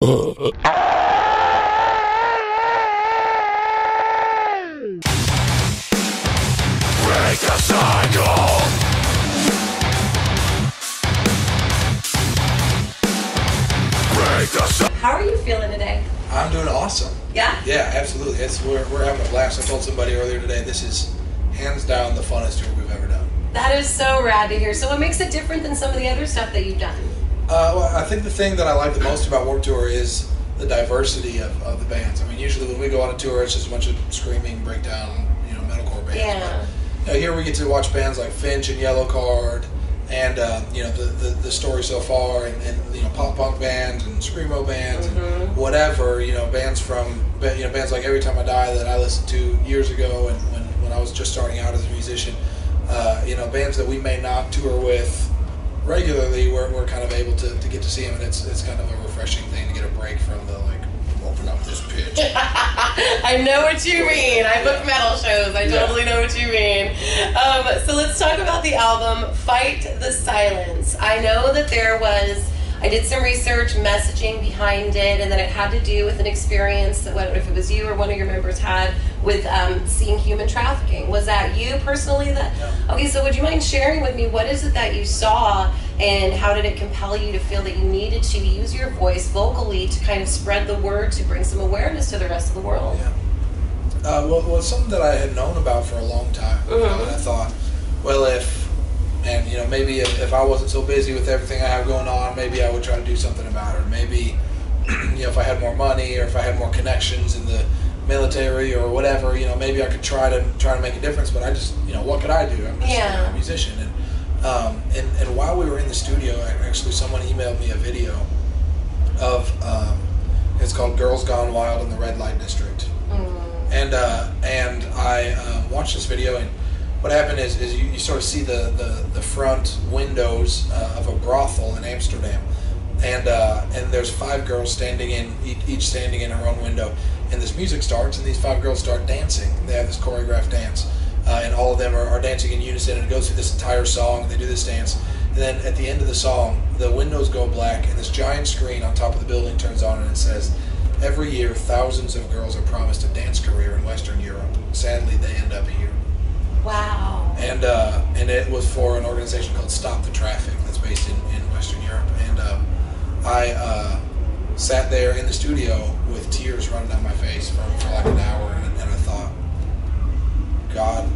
the cycle. Break the cycle. How are you feeling today? I'm doing awesome. Yeah? Yeah, absolutely. We're having a blast. I told somebody earlier today, this is hands down the funnest tour we've ever done. That is so rad to hear. So what makes it different than some of the other stuff that you've done? Well, I think the thing that I like the most about Warped Tour is the diversity of the bands. I mean, usually when we go on a tour, it's just a bunch of screaming, breakdown, metalcore bands. Yeah. But here we get to watch bands like Finch and Yellow Card, and the Story So Far, and pop punk bands and screamo bands, and whatever. Bands from bands like Every Time I Die that I listened to years ago, and when I was just starting out as a musician. Bands that we may not tour with regularly, we're kind of able to get to see them, and it's kind of a refreshing thing to get a break from the open up this pitch. I know what you mean. I book metal shows. I totally know what you mean. So let's talk about the album, Fight the Silence. I know that I did some research, messaging behind it, and then it had to do with an experience that, if it was you or one of your members had, with seeing human trafficking. Was that you personally? Yeah. Okay, so would you mind sharing with me, what is it that you saw, and how did it compel you to feel that you needed to use your voice vocally to kind of spread the word, to bring some awareness to the rest of the world? Yeah. Well, it's something that I had known about for a long time. And I thought, well, maybe if I wasn't so busy with everything I have going on, maybe I would try to do something about it. Maybe, if I had more money, or if I had more connections in the military or whatever, maybe I could try to make a difference. But I just, what could I do? I'm just a musician. And while we were in the studio, actually someone emailed me a video of, it's called Girls Gone Wild in the Red Light District. And I watched this video, and what happened is you sort of see the front windows of a brothel in Amsterdam, and there's 5 girls each standing in her own window, and this music starts, and these 5 girls start dancing. They have this choreographed dance, and all of them are dancing in unison, and it goes through this entire song. They do this dance, and then at the end of the song, the windows go black, and this giant screen on top of the building turns on, and it says, "Every year, thousands of girls are promised a dance career in Western Europe. Sadly, they end up here." Wow. And it was for an organization called Stop the Traffic that's based in Western Europe. And I sat there in the studio with tears running down my face for like an hour, and I thought, God,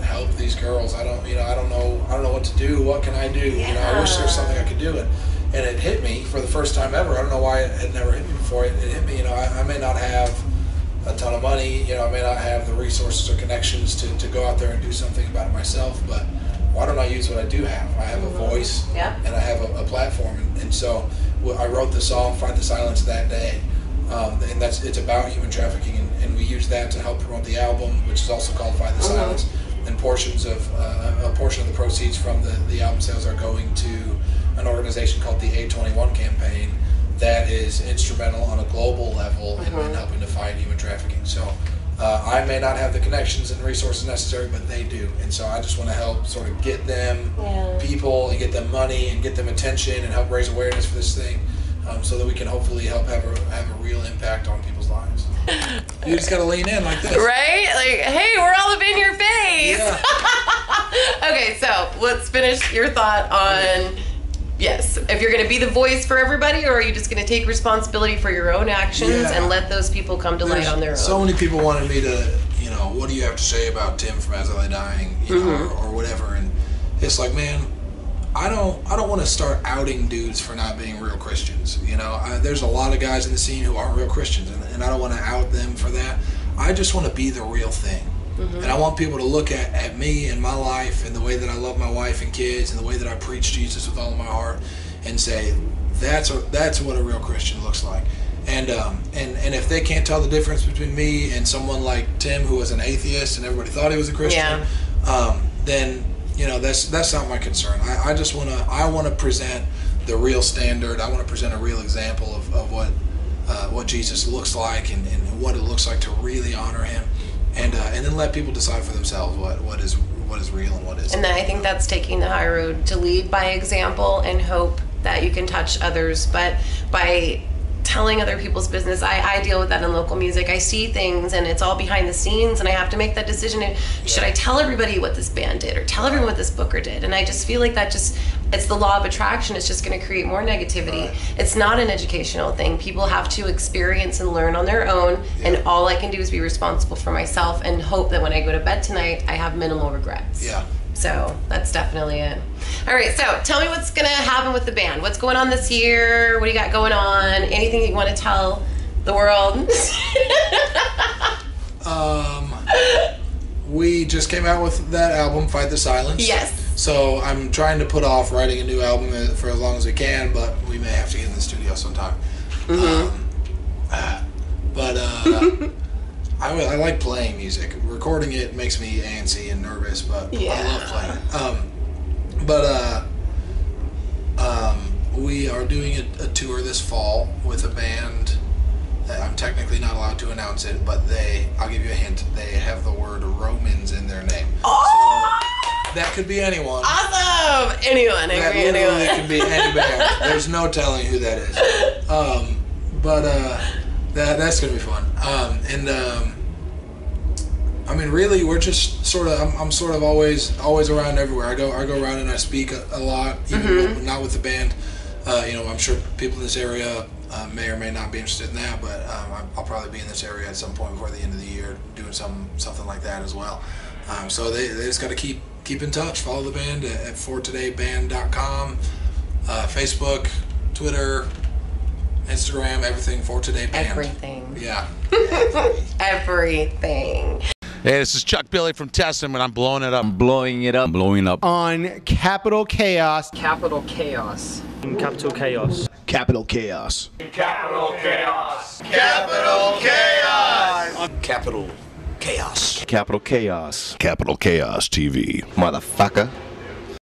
help these girls. I don't know what to do. What can I do? I wish there was something I could do. And it hit me for the first time ever. I don't know why it had never hit me before. It hit me. I may not have a ton of money. I may not have the resources or connections to go out there and do something about it myself. But why don't I use what I do have? I have a voice, and I have a platform. And so I wrote the song "Fight the Silence" that day, and it's about human trafficking. And we used that to help promote the album, which is also called "Fight the Silence." And a portion of the proceeds from the album sales are going to an organization called the A21 campaign that is instrumental on a global level in helping to fight human trafficking. So I may not have the connections and resources necessary, but they do. And so I just want to help sort of get them people and get them money and get them attention and help raise awareness for this thing, so that we can hopefully help have a real impact on people's lives. You just got to lean in like this. Right? Like, hey, we're all up in your face. Yeah. Okay, so let's finish your thought on, yes, if you're going to be the voice for everybody, or are you just going to take responsibility for your own actions and let those people come to light on their own? So many people wanted me to, what do you have to say about Tim from As I Lay Dying, or whatever. And it's like, man, I don't want to start outing dudes for not being real Christians. There's a lot of guys in the scene who aren't real Christians, and I don't want to out them for that. I just want to be the real thing. And I want people to look at me and my life and the way that I love my wife and kids and the way that I preach Jesus with all of my heart, and say, that's what a real Christian looks like. And if they can't tell the difference between me and someone like Tim, who was an atheist and everybody thought he was a Christian, then that's not my concern. I just want to present the real standard. I want to present a real example of what Jesus looks like and what it looks like to really honor him. And then let people decide for themselves what is real and what isn't. And then I think that's taking the high road, to lead by example and hope that you can touch others. But by telling other people's business. I deal with that in local music. I see things and it's all behind the scenes, and I have to make that decision. Should I tell everybody what this band did or tell everyone what this booker did? And I just feel like it's the law of attraction. It's just going to create more negativity. It's not an educational thing. People have to experience and learn on their own, and all I can do is be responsible for myself and hope that when I go to bed tonight, I have minimal regrets. Yeah. So that's definitely it. All right, so tell me what's going to happen with the band. What's going on this year? What do you got going on? Anything you want to tell the world? We just came out with that album, Fight the Silence. Yes. So I'm trying to put off writing a new album for as long as we can, but we may have to get in the studio sometime. I like playing music. Recording it makes me antsy and nervous, but I love playing it. We are doing a tour this fall with a band. I'm technically not allowed to announce it, but I'll give you a hint, they have the word Romans in their name. Oh! So that could be anyone. Awesome! Anyone. It could be any band. There's no telling who that is. That's going to be fun. I mean, really, we're just sort of. I'm sort of always around everywhere. I go around and I speak a lot, even not with the band. I'm sure people in this area may or may not be interested in that, but I'll probably be in this area at some point before the end of the year doing something like that as well. So they just got to keep in touch. Follow the band at fortodayband.com, Facebook, Twitter, Instagram, everything For Today Band. Everything. Yeah. Everything. Hey, this is Chuck Billy from Testament. I'm blowing it up. Blowing it up. Blowing up. On Capital Chaos. Capital Chaos. Capital Chaos. Capital Chaos. Capital Chaos. Capital Chaos! Capital Chaos. Capital Chaos. Capital Chaos TV. Motherfucker.